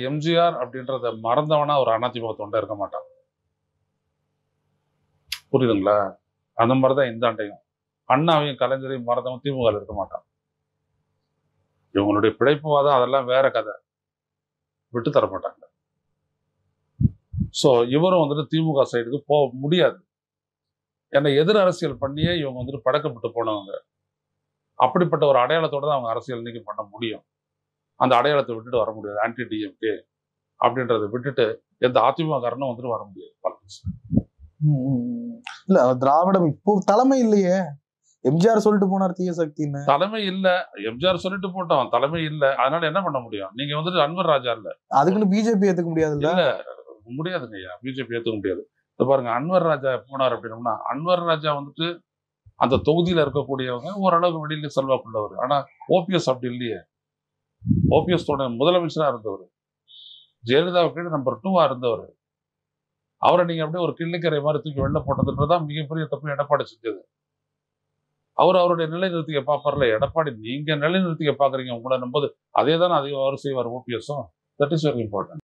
எம்ஜிஆர் அப்படின்றத மறந்தவனா ஒரு அதிமுக தொண்டை இருக்க மாட்டான். புரியுதுங்களா? அந்த மாதிரிதான் இந்த ஆண்டையும் அண்ணாவையும் கலைஞரையும் மறந்தவன் திமுக இருக்க மாட்டான். இவங்களுடைய பிழைப்புவாதம் அதெல்லாம் வேற கதை, விட்டு தர மாட்டாங்க. ஸோ இவரும் வந்துட்டு திமுக சைடுக்கு போக முடியாது. ஏன்னா எதிர் அரசியல் பண்ணியே இவங்க வந்துட்டு பழக்கப்பட்டு போனவங்க. அப்படிப்பட்ட ஒரு அடையாளத்தோட தான் அவங்க அரசியல் இன்னைக்கு பண்ண முடியும். அந்த அடையாளத்தை விட்டுட்டு வர முடியாது. ஆன்டி டிஎம்கே அப்படின்றத விட்டுட்டு எந்த அதிமுக காரனும் வந்துட்டு வர முடியாது. இல்ல திராவிடம் இப்போ தலைமை இல்லையே. எம்ஜிஆர் சொல்லிட்டு போனார் தீய சக்தின்னு. தலைமை இல்ல. எம்ஜிஆர் சொல்லிட்டு போட்டோம், தலைமை இல்ல. அதனால என்ன பண்ண முடியும்? நீங்க வந்துட்டு அன்வர் ராஜா இல்ல. அதுக்குன்னு பிஜேபி ஏத்துக்க முடியாது இல்ல. முடியாதுங்க ஐயா, பிஜேபி ஏத்துக்க முடியாது. இப்ப பாருங்க, அன்வர் ராஜா போனார் அப்படின்னா, அன்வர் ராஜா வந்துட்டு அந்த தொகுதியில இருக்கக்கூடியவங்க ஓரளவுக்கு வெளியில செல்வாக்குள்ளவர். ஆனா ஓபிஎஸ் அப்படி இல்லையே. ஓபிஎஸ் முதலமைச்சரா இருந்தவர், ஜெயலலிதாவுக்கு நம்பர் 2 இருந்தவர். அவரை நீங்க அப்படியே ஒரு கிள்ளிக்கரை மாதிரி தூக்கி வெளில போட்டதுன்றதான் மிகப்பெரிய தப்பு எடப்பாடி செஞ்சது. அவருடைய நிலைநிறுத்திக்க பார்ப்பார்ல. எடப்பாடி நீங்க நிலைநிறுத்திக்க பாக்குறீங்க உங்களை நம்போது, அதே தான் அதிகம் அவர் செய்வார் ஓபிஎஸும். That is very important.